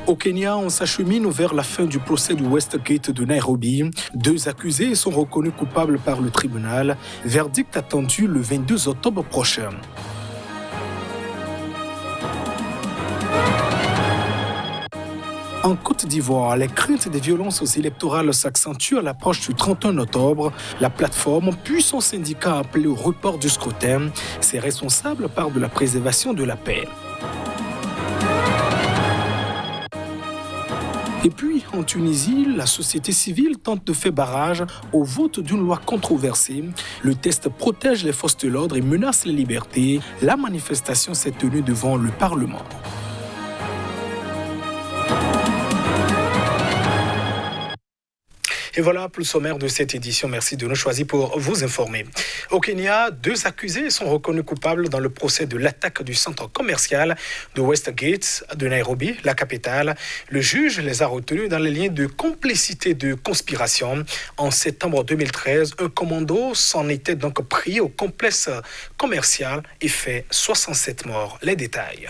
Au Kenya, on s'achemine vers la fin du procès du Westgate de Nairobi. 2 accusés sont reconnus coupables par le tribunal. Verdict attendu le 22 octobre prochain. En Côte d'Ivoire, les craintes des violences électorales s'accentuent à l'approche du 31 octobre. La plateforme, puis son syndicat a appelé au report du scrutin. Ses responsables parlent de la préservation de la paix. Et puis, en Tunisie, la société civile tente de faire barrage au vote d'une loi controversée. Le texte protège les forces de l'ordre et menace les libertés. La manifestation s'est tenue devant le Parlement. Et voilà pour le sommaire de cette édition. Merci de nous choisir pour vous informer. Au Kenya, 2 accusés sont reconnus coupables dans le procès de l'attaque du centre commercial de Westgate de Nairobi, la capitale. Le juge les a retenus dans les liens de complicité de conspiration. En septembre 2013, un commando s'en était donc pris au complexe commercial et fait 67 morts. Les détails.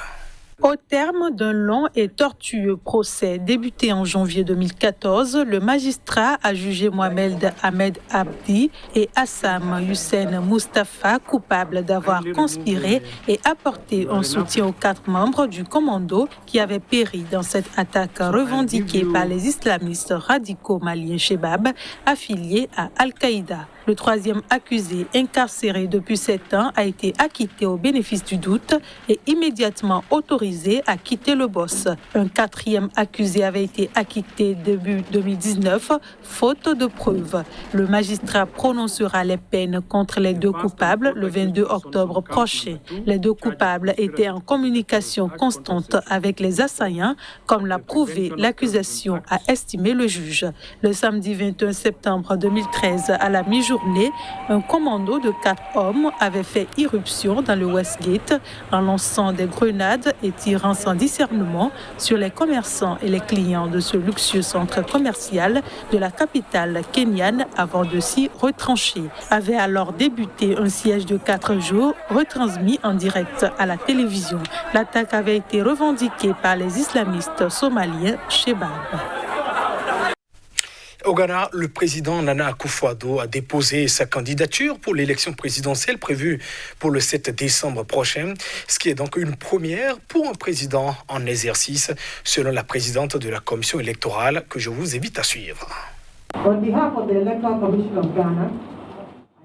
Au terme d'un long et tortueux procès débuté en janvier 2014, le magistrat a jugé Mohamed Ahmed Abdi et Assam Hussein Mustafa coupables d'avoir conspiré et apporté un soutien aux 4 membres du commando qui avaient péri dans cette attaque revendiquée par les islamistes radicaux maliens Chebab, affiliés à Al-Qaïda. Le 3e accusé, incarcéré depuis 7 ans, a été acquitté au bénéfice du doute et immédiatement autorisé à quitter le boss. Un 4e accusé avait été acquitté début 2019, faute de preuves. Le magistrat prononcera les peines contre les 2 coupables le 22 octobre prochain. Les 2 coupables étaient en communication constante avec les assaillants, comme l'a prouvé l'accusation, a estimé le juge. Le samedi 21 septembre 2013, à la mi-journée, un commando de 4 hommes avait fait irruption dans le Westgate en lançant des grenades et tirant sans discernement sur les commerçants et les clients de ce luxueux centre commercial de la capitale kenyane avant de s'y retrancher. Avait alors débuté un siège de 4 jours retransmis en direct à la télévision. L'attaque avait été revendiquée par les islamistes somaliens Chebab. Au Ghana, le président Nana Akufo-Addo a déposé sa candidature pour l'élection présidentielle prévue pour le 7 décembre prochain, ce qui est donc une première pour un président en exercice, selon la présidente de la commission électorale que je vous invite à suivre.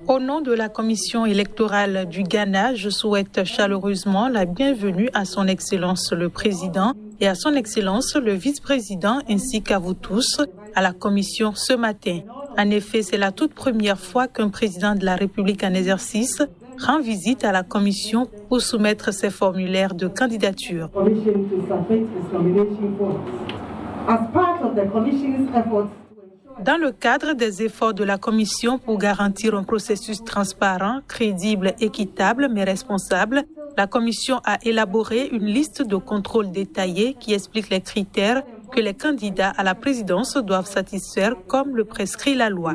Au nom de la commission électorale du Ghana, je souhaite chaleureusement la bienvenue à son Excellence le Président et à son Excellence le Vice-président ainsi qu'à vous tous à la commission ce matin. En effet, c'est la toute première fois qu'un président de la République en exercice rend visite à la commission pour soumettre ses formulaires de candidature. Dans le cadre des efforts de la Commission pour garantir un processus transparent, crédible, équitable mais responsable, la Commission a élaboré une liste de contrôles détaillés qui explique les critères que les candidats à la présidence doivent satisfaire comme le prescrit la loi.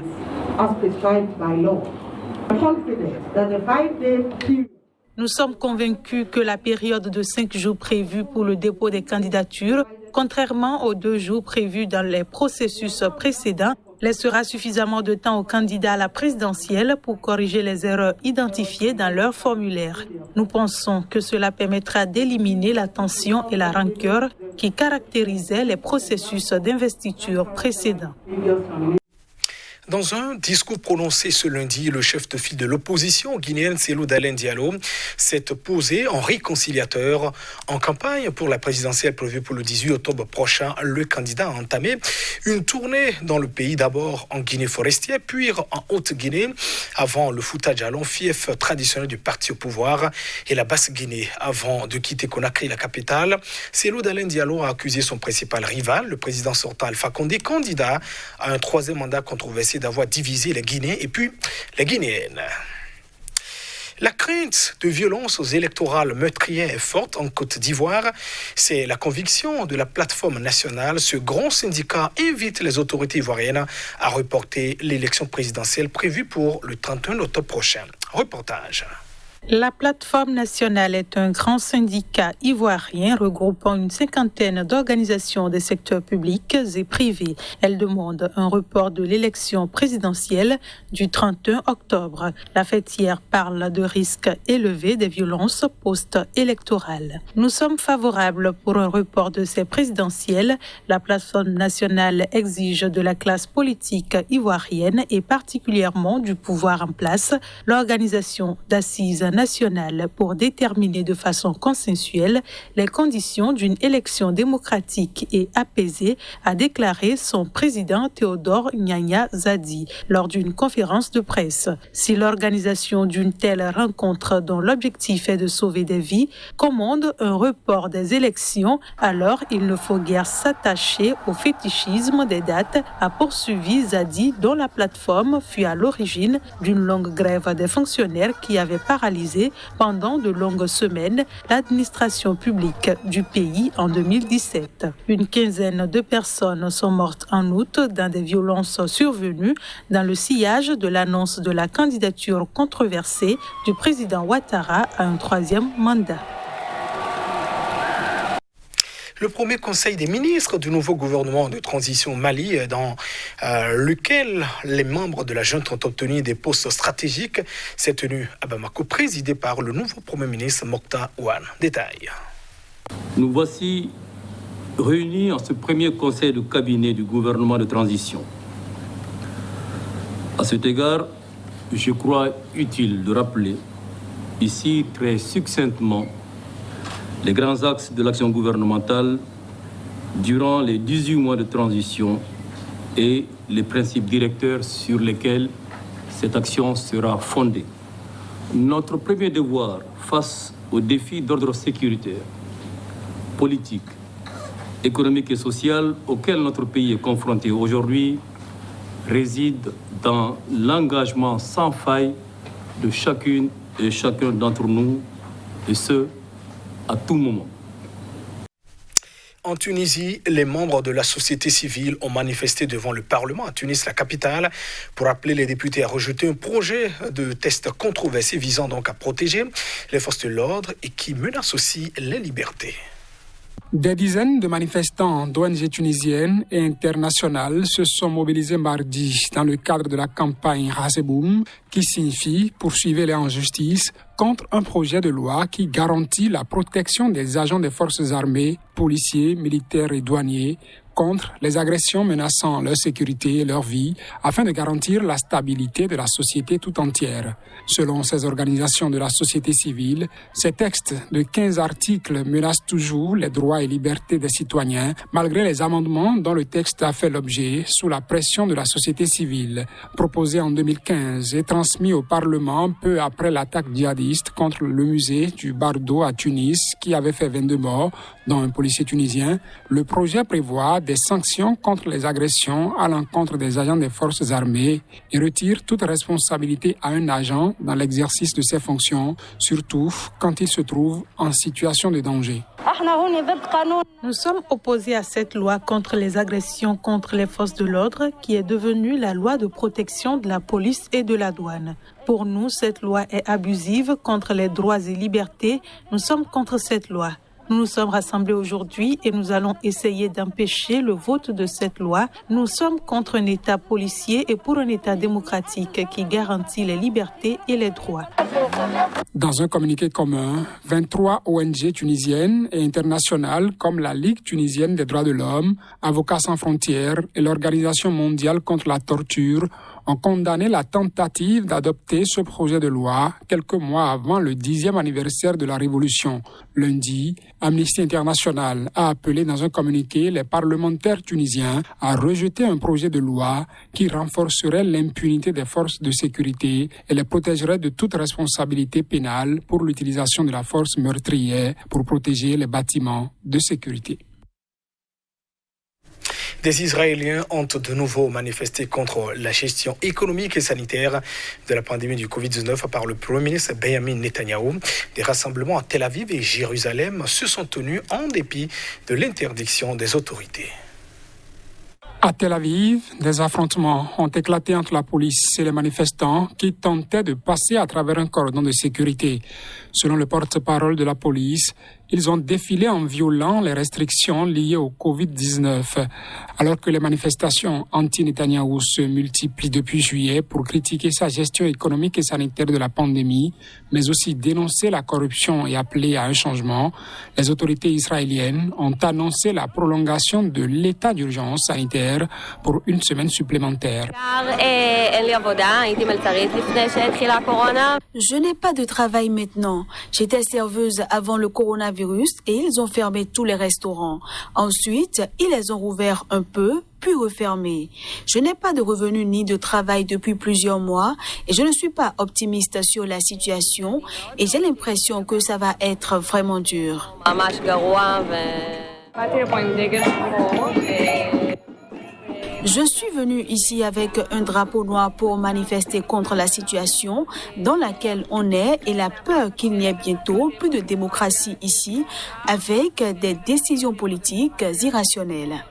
Nous sommes convaincus que la période de 5 jours prévue pour le dépôt des candidatures, contrairement aux 2 jours prévus dans les processus précédents, laissera suffisamment de temps aux candidats à la présidentielle pour corriger les erreurs identifiées dans leur formulaire. Nous pensons que cela permettra d'éliminer la tension et la rancœur qui caractérisaient les processus d'investiture précédents. Dans un discours prononcé ce lundi, le chef de file de l'opposition guinéenne Cellou Dalein Diallo s'est posé en réconciliateur. En campagne pour la présidentielle prévue pour le 18 octobre prochain, le candidat a entamé une tournée dans le pays, d'abord en Guinée forestière, puis en Haute-Guinée, avant le Fouta-Djallon, fief traditionnel du parti au pouvoir, et la Basse-Guinée, avant de quitter Conakry, la capitale. Cellou Dalein Diallo a accusé son principal rival, le président sortant Alpha Condé, candidat à un 3e mandat controversé, d'avoir divisé les Guinéens et puis les Guinéennes. La crainte de violences électorales meurtrières est forte en Côte d'Ivoire. C'est la conviction de la plateforme nationale. Ce grand syndicat invite les autorités ivoiriennes à reporter l'élection présidentielle prévue pour le 31 octobre prochain. Reportage. La plateforme nationale est un grand syndicat ivoirien regroupant une cinquantaine d'organisations des secteurs publics et privés. Elle demande un report de l'élection présidentielle du 31 octobre. La fêtière parle de risques élevés des violences post-électorales. Nous sommes favorables pour un report de ces présidentielles. La plateforme nationale exige de la classe politique ivoirienne et particulièrement du pouvoir en place l'organisation d'assises nationale pour déterminer de façon consensuelle les conditions d'une élection démocratique et apaisée, a déclaré son président Théodore Nyanya Zadi lors d'une conférence de presse. Si l'organisation d'une telle rencontre dont l'objectif est de sauver des vies commande un report des élections, alors il ne faut guère s'attacher au fétichisme des dates, a poursuivi Zadi, dont la plateforme fut à l'origine d'une longue grève des fonctionnaires qui avait paralysé pendant de longues semaines l'administration publique du pays en 2017. Une quinzaine de personnes sont mortes en août dans des violences survenues dans le sillage de l'annonce de la candidature controversée du président Ouattara à un troisième mandat. Le premier conseil des ministres du nouveau gouvernement de transition au Mali, dans lequel les membres de la junte ont obtenu des postes stratégiques, s'est tenu à Bamako, présidé par le nouveau premier ministre Mokhtar Ouane. Détail. Nous voici réunis en ce premier conseil de cabinet du gouvernement de transition. À cet égard, je crois utile de rappeler ici très succinctement les grands axes de l'action gouvernementale durant les 18 mois de transition et les principes directeurs sur lesquels cette action sera fondée. Notre premier devoir face aux défis d'ordre sécuritaire, politique, économique et social auxquels notre pays est confronté aujourd'hui réside dans l'engagement sans faille de chacune et chacun d'entre nous, et ce, à tout moment. En Tunisie, les membres de la société civile ont manifesté devant le Parlement à Tunis, la capitale, pour appeler les députés à rejeter un projet de test controversé visant donc à protéger les forces de l'ordre et qui menace aussi les libertés. Des dizaines de manifestants d'ONG tunisiennes et internationales se sont mobilisés mardi dans le cadre de la campagne Haseboum, qui signifie poursuivez-les en justice, contre un projet de loi qui garantit la protection des agents des forces armées, policiers, militaires et douaniers contre les agressions menaçant leur sécurité et leur vie afin de garantir la stabilité de la société tout entière. Selon ces organisations de la société civile, ces textes de 15 articles menacent toujours les droits et libertés des citoyens malgré les amendements dont le texte a fait l'objet sous la pression de la société civile. Proposé en 2015 et transmis au Parlement peu après l'attaque djihadiste contre le musée du Bardo à Tunis qui avait fait 22 morts, dont un policier tunisien, le projet prévoit des sanctions contre les agressions à l'encontre des agents des forces armées et retire toute responsabilité à un agent dans l'exercice de ses fonctions, surtout quand il se trouve en situation de danger. Nous sommes opposés à cette loi contre les agressions contre les forces de l'ordre qui est devenue la loi de protection de la police et de la douane. Pour nous, cette loi est abusive contre les droits et libertés. Nous sommes contre cette loi. Nous nous sommes rassemblés aujourd'hui et nous allons essayer d'empêcher le vote de cette loi. Nous sommes contre un État policier et pour un État démocratique qui garantit les libertés et les droits. Dans un communiqué commun, 23 ONG tunisiennes et internationales comme la Ligue tunisienne des droits de l'homme, Avocats sans frontières et l'Organisation mondiale contre la torture ont condamné la tentative d'adopter ce projet de loi quelques mois avant le 10e anniversaire de la Révolution. Lundi, Amnesty International a appelé dans un communiqué les parlementaires tunisiens à rejeter un projet de loi qui renforcerait l'impunité des forces de sécurité et les protégerait de toute responsabilité pénale pour l'utilisation de la force meurtrière pour protéger les bâtiments de sécurité. Des Israéliens ont de nouveau manifesté contre la gestion économique et sanitaire de la pandémie du Covid-19 par le Premier ministre Benjamin Netanyahou. Des rassemblements à Tel Aviv et Jérusalem se sont tenus en dépit de l'interdiction des autorités. À Tel Aviv, des affrontements ont éclaté entre la police et les manifestants qui tentaient de passer à travers un cordon de sécurité. Selon le porte-parole de la police, ils ont défilé en violant les restrictions liées au Covid-19. Alors que les manifestations anti-Netanyahou se multiplient depuis juillet pour critiquer sa gestion économique et sanitaire de la pandémie, mais aussi dénoncer la corruption et appeler à un changement, les autorités israéliennes ont annoncé la prolongation de l'état d'urgence sanitaire pour une semaine supplémentaire. Je n'ai pas de travail maintenant. J'étais serveuse avant le coronavirus et ils ont fermé tous les restaurants. Ensuite, ils les ont rouverts un peu, puis refermés. Je n'ai pas de revenus ni de travail depuis plusieurs mois et je ne suis pas optimiste sur la situation et j'ai l'impression que ça va être vraiment dur. Je suis venue ici avec un drapeau noir pour manifester contre la situation dans laquelle on est et la peur qu'il n'y ait bientôt plus de démocratie ici avec des décisions politiques irrationnelles.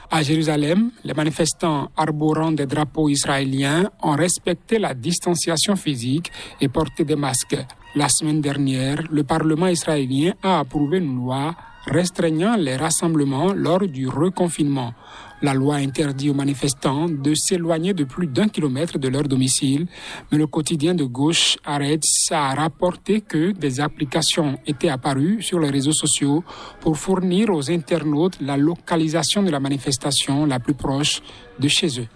À Jérusalem, les manifestants arborant des drapeaux israéliens ont respecté la distanciation physique et porté des masques. La semaine dernière, le Parlement israélien a approuvé une loi restreignant les rassemblements lors du reconfinement. La loi interdit aux manifestants de s'éloigner de plus d'1 kilomètre de leur domicile, mais le quotidien de gauche Haaretz a rapporté que des applications étaient apparues sur les réseaux sociaux pour fournir aux internautes la localisation de la manifestation la plus proche de chez eux.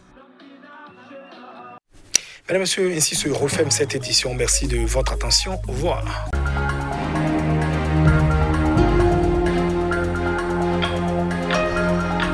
Mesdames, Messieurs, ainsi se referme cette édition. Merci de votre attention. Au revoir.